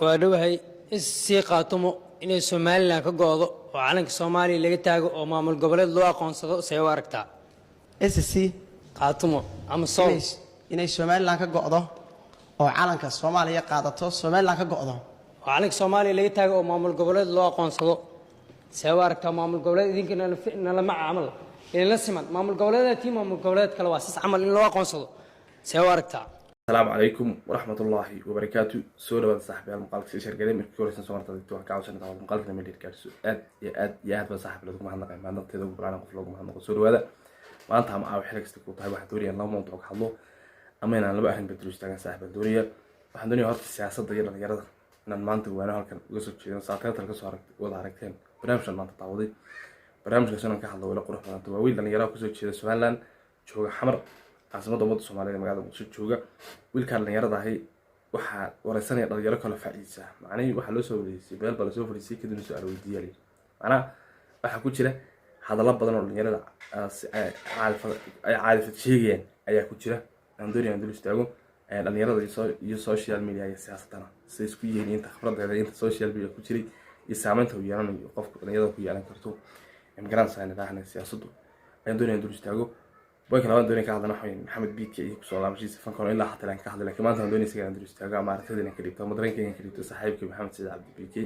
waadhowahay isii qaatumo inay Soomaaliland ka go'do oo calanka Soomaaliya laga taago oo maamul goboleed loo aqoonsado say u aragtaa SSC qaatumo ama soo inay Soomaaliland ka go'do oo calanka Soomaaliya qaadato Soomaaliland ka go'do oo calanka Soomaaliya laga taago oo maamul goboleed loo aqoonsado say u aragtaa maamul goboleed idinkana la macaamil la siman maamul goboleedkii maamul goboleed kale waa sis camal in loo aqoonsado say u aragtaa. السلام عليكم ورحمة الله وبركاته. سورة وصاحبي المقالك سيشار قديم مركوري سنسوار تدكتوها كعوشان تعوض مقالك نميلي ركارسو يا هاد وصاحب لدوك مهنق ما عندك تدوك برانا قفلوك مهنق سورة هذا ما أنت هم عاوي حلق استكوت هاي واحد دوريا الله موضوعك حلو أما أنا لبقى أهل بدروش تاقن صاحب الدوريا واحد دوني هارت السياسة ضيرنا يرد أن المانتو وانا هالكن قصد شيئا ساعتين تلقصوا وضع حركتين برنامج المانتو تعوضي برنامج كسونا كحلو ولا قروح مانتو واويل لأن يراو قصد شيئا سوالان شوغا حمر عاصمة ummadda Soomaaliyeed magaalada Muqdisho jooga wiilkaan dhalinyarada ahi waxa wareysanaya dhalinyaro kala faa'iideysa macnaheedu waxa loo soo wareysay beel bal soo fariisay kadib su'aal weydiiyay macnaha waxa ku jira hadallo badan oo dhalinyarada ay caadifad sheegayaan ayaa ku jira aan doonayaan dul istaago dhalinyarada iyo social media iyo siyaasadana si isku yihiin inta khibradeeda inta social media ku jiray iyo saameynta uu yeelanayo qofka dhalinyarada ku yeelan karto imgraan saanadaana siyaasaddu aan doonayaan dul istaago بويك لو أنا كهذا نحوي محمد بيك يكسر على مجلس فنكون إلا حتى لأن كهذا لكن ما أنت دوني سكان أندرس تاجا ما عرفت هذين كريبتو مدرين كين كريبتو صاحبك محمد سيد عبد بيكي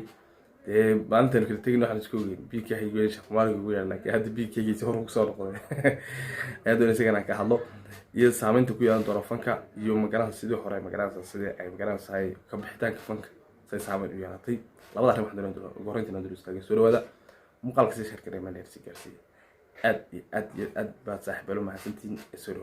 ما أنت الكريبتو إنه حنسكوي بيكي هيقول شاف مارك يقول لك هذا بيكي يسوي مكسر قوي هذا دوني سكان كهذا يسامين تقول أنت رفنك يوم مقرن سيدو حراي مقرن سيدو أي مقرن ساي كبحتاج فنك ساي سامين ويانا طي لا بد أحنا محدنا ندور قرنت ندرس تاجا سوري هذا مقال كسي شركة ما نرسي كرسي أد بعد صاحب له مع سنتين السوري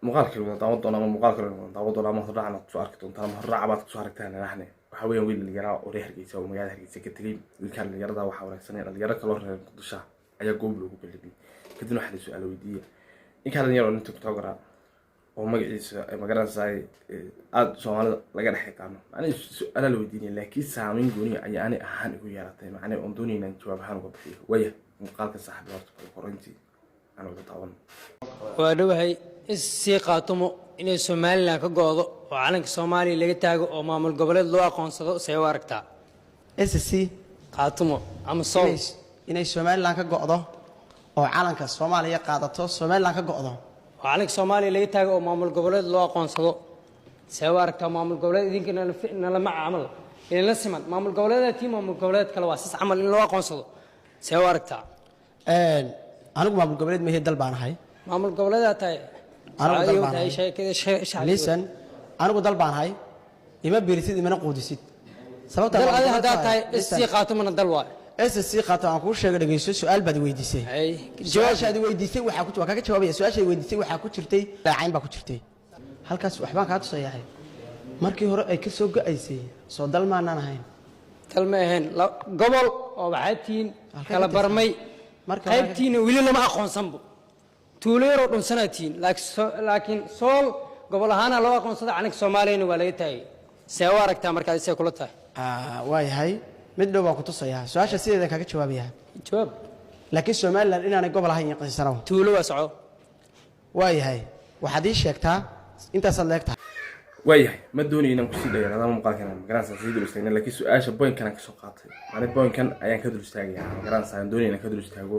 مقالك لو تعوضنا ما مقالك لو تعوضنا ما هرع على تصارك تنتظر ما هرع بعد تصارك تاني نحن وحوي ويل اللي جرى وريح الجيس أو مجال الجيس كتير وكان اللي جرى ده وحاول السنة اللي جرى كلور الضشة أي قبله قبل بي كده نحن سؤال ودية إن كان يرى أنت كتاجر أو مجلس مجال زي أد سؤال لقى حكي عنه أنا سؤال الودية لكن سامين جوني يعني أهان هو يرى يعني أمدوني نجوا بهان قبله ويا مقالك صاحب الأرض القرنتي أنا بتعاون waadhowahay isii qaatumo inay Soomaaliland ka go'do oo calanka Soomaaliya laga taago oo maamul goboleed loo aqoonsado say u aragtaa SSC qaatumo ama soo inay Soomaaliland ka go'do oo calanka Soomaaliya qaadato Soomaaliland ka go'do oo calanka Soomaaliya laga taago oo maamul goboleed loo aqoonsado say u aragtaa maamul goboleed idinkana la macaamil la siman maamul goboleedkii maamul goboleed kale waa sis camal in loo aqoonsado say u aragtaa anigu maamul goboleed ma dal baan ahay maamul goboleedaa tahay listen anigu dal baan ahay ima biirisid imana quudisid sababta haddaa tahay isii qaatumana dal waay SSC qaato aan kuu sheegay dhageyso su'aal baad weydiisay su'aashaad weydiisay waxa ku kaga jawaabaya su'aashaad weydiisay waxa ku jirtay raacayn baa ku jirtay halkaas waxbaan ka tusayahay markii hore ay ka soo go'aysay soo dal maanaan ahayn dal ma ahayn gobol oo waxaatiin kala barmay qaybtiina wili lama aqoonsanbo tuuleero dhunsanatiin laakiin sool gobol ahaan loo aqoonsada calanka Soomaaliyeed waa laga taagay see u aragtaa markaa isee kula tahay waayahay mid dhow baan ku tusayaa su'aasha sideeda kaga jawaabayaa jawaab laakiin Soomaaliland inaanay gobol ahayn qiisano tuulo waa soco waayahay waxaad ii sheegtaa intaas aad leegtahay waayahay ma doonay inaan ku sii dhayo nidaam maqaalkan magaranaysa sidii istaagna laakiin su'aasha point kan ka soo qaatay ani point kan ayaan ka dul istaagayaa magaranaysa aan doonay inaan ka dul istaago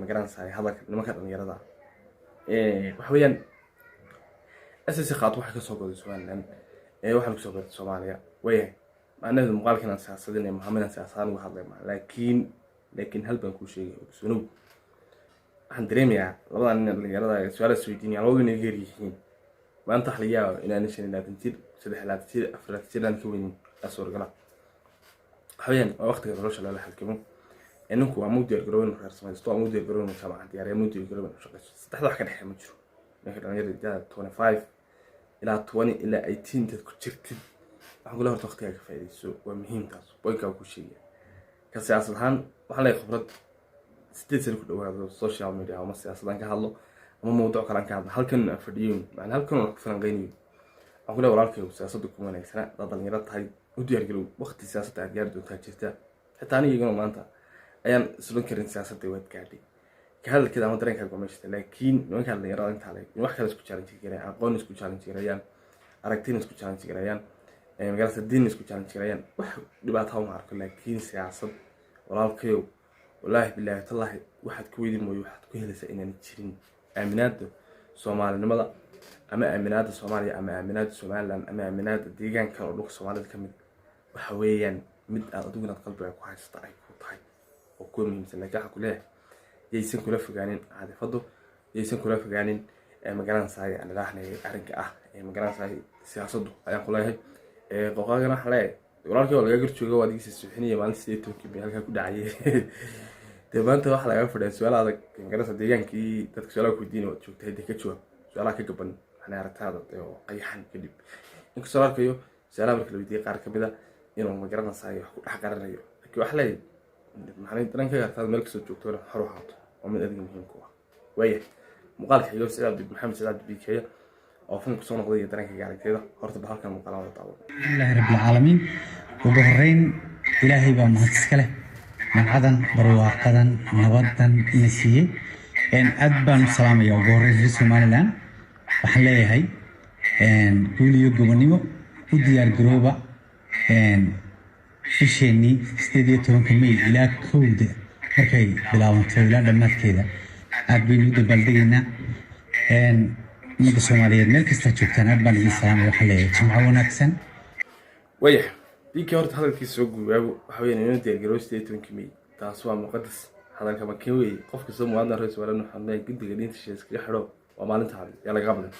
magaranaysa hadalka nimanka dhalinyarada waxa weeyaan SSC qaat waxa ka soo goday Soomaaliland waxa lagu soo goday Soomaaliya waayahay macnaheedu maqaalkan aan siyaasadina Muhammad siyaasadan uga hadlay laakiin hal baan ku sheegay sunuug waxaan dareemayaa labadan nin dhalinyarada su'aal isweydiinaya labaduna geer yihiin maanta xaliyaa inaan shan ilaatin jir saddex ilaatin jir afar ilaatin jir aan ka weyn asoorgala haween waqtiga nolosha la halkimo inanku waa muddo garoon reer samaysto waa muddo garoon jaamacad diyaariye muddo garoon shaqayso saddexda wax ka dhaxay ma jiro marka dhalinyarada 25 ilaa 20 ilaa 18 dad ku jirtid waxaan kula horta waqtiga ka faa'iideyso waa muhiim taas boyka ku sheegay ka siyaasad ahaan waxa la khibrad 8 sano ku dhawaado social media ama siyaasadan ka hadlo ama mowduuc kale ka hadlo halkan fadhiyo macna halkan wax filan qayniyo waxaan kula walaalkay siyaasadda ku wanaagsan dad dhalinyarada tahay u diyaar garow waqti siyaasadda aad gaar doontaa jirta xitaa aniga maanta ayaan isla karin siyaasadda wad gaadhay ka hadalkeeda ama dareenka go'aamista laakiin nimanka dhalinyarada inta leh wax kale isku challenge gareeyaan aqoon isku challenge gareeyaan aragtina isku challenge gareeyaan magaalada diin isku challenge gareeyaan wax dhibaato ma arko laakiin siyaasad walaalkayow wallaahi billaahi tallahi waxaad ku weydin mooyo waxaad ku helaysaa inaan jirin aaminaada Soomaalinimada ama aaminaada Soomaaliya ama aaminaada Somaliland ama aaminaada deegaanka oo dhulka Soomaalida kamid waxa weeyaan mid aad adiguna qalbiga ku haysta ay ku tahay oo ku muhiimsan laakiin ku leeyahay yeysan kula fogaanin caadifado yeysan kula fogaanin magaalada saay aan ilaahnay arrinka ah magaalada saay siyaasaddu ayaan ku leeyahay qoqaagana waxa leeyahay walaalkii oo laga garjoogo waa digiisa suuxinaya maalintii 8 halka ku dhacay maanta waxa laga fadhiyaa su'aal adag ingiriisiga deegaankii dadka su'aalaha ku diin oo joogtay hadda ka jawaab su'aalaha ka gaban waxna aragtaada oo qayaxan kadib inkastoo soo arkayo su'aalaha marka la weydiiyay qaar ka mid ah inuu magaalada saay wax ku dhex qaranayo laakiin waxa leeyahay maxay daran ka gartaa meel kasoo joogto xor u haato oo mid adig muhiim ku ah waaya muuqaalka xigo Saad Maxamed Saad Bikaya oo fan ku soo noqday daranka gaarkeeda horta halkan muuqaalada daawo ilaahi rabbil caalamiin ugu horeyn ilaahay baa mahad iska leh magcadan barwaaqadan nabadan ina siiyay aad baan u salaamayaa ugu horeyn Somaliland waxaan leeyahay guuliyo gobonimo u diyaar garooba fisheni 18 May ilaa 1 markay bilaabanto ilaa dhamaadkeeda aad baynu u dabaaldegaynaa ummadda Soomaaliyeed meel kasta joogtaan aad baan idin salaamay waxaan leeyahay jimco wanaagsan waya diinka horta hadalkiisa soo guubaabo waxa weeyaan inuu diyaar garoobo 18 May taas waa muqadas hadalka ma keen weey qofka soo muwaadin ra'iisul wasaare waxaan leeyahay guddiga diinta iskaga xidho waa maalinta hadal yaa laga qabday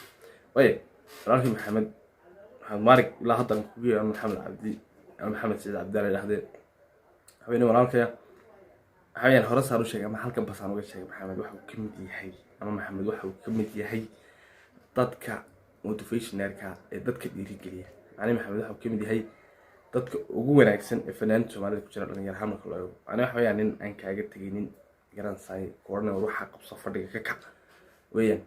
waya walaalkii maxamed maarig ilaa hadda ku geeyay maxamed cabdi محمد سيد عبد الله الأحدي حبيني ورالك يا حبيني هرس هروش يا جماعة حلقة بس أنا قلت يا محمد واحد كمية حي أنا محمد واحد كمية حي ضدك موتيفيشن نركع ضدك ديري قليل أنا محمد واحد كمية حي ضدك وجوه ناقصن فنان شمال كشرة لأن يرحمك الله أنا حبيني أنك أجت تجينين جران ساي كورنا وروح حق بصفر دقيقة كك وين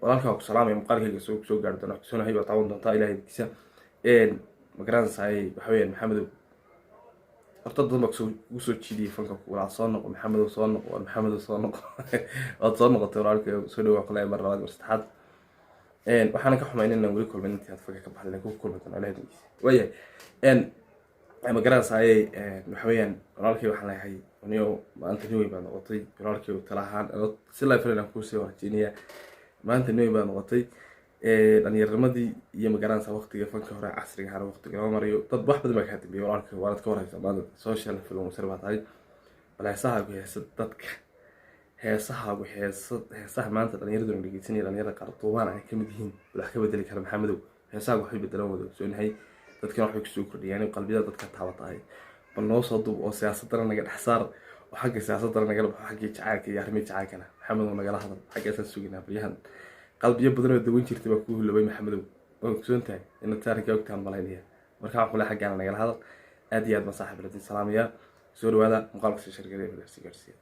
ورالك وسلام يا مقالك يسوق سوق جاردنا سونا هي بتعاون ضنطا إلى هيكسا مقران ساي بحوين محمد ارتد ضمك سو تشيدي فنك ولا صانق محمد وصانق ومحمد وصانق وصانق تورالك سو دو قلay mar labaad warsaxad waxaan ka xumaynaa wali kulmay intii aad faga ka baxday ku kulmay alaadis way maqraan saay waxaweyaan walaalkii waxaan leeyahay aniyo maanta niway baan noqotay walaalkii talahaan si la filan ku soo horjeeniya maanta niway baan noqotay dhalinyarnimadii iyo magaraansa waqtiga fanka hore casriga hore waqtiga loo marayo dad wax badan baa ka dambeeyay walaalka waalad ka waraysa maanta social film sarbaatay balaasaha dadka heesaha maanta dhalinyaradu dhageysanay dhalinyarada qartoobaan ay kamid yihiin wax ka bedeli kara maxamedow heesaha waxay bedelaan wada soo nahay dadkan waxay ku soo kordhiyaan qalbiyada dadka taabatay bal noo soo dub oo siyaasadda naga dhaxsaar oo xagga siyaasadda naga xagga jacaylka iyo arrimaha jacaylkana maxamedow naga hadal xagga asaas suginaa biyahan qalbiyo badan oo dawan jirtay baa ku hulabay maxamedow oo kusoontahay in taariikhda ogtaan malaynaya marka waxa kula xaggan naga hadal aad iyo aad ma saaxiib la salaamaya soo dhawaada muuqaalka shirkadda ee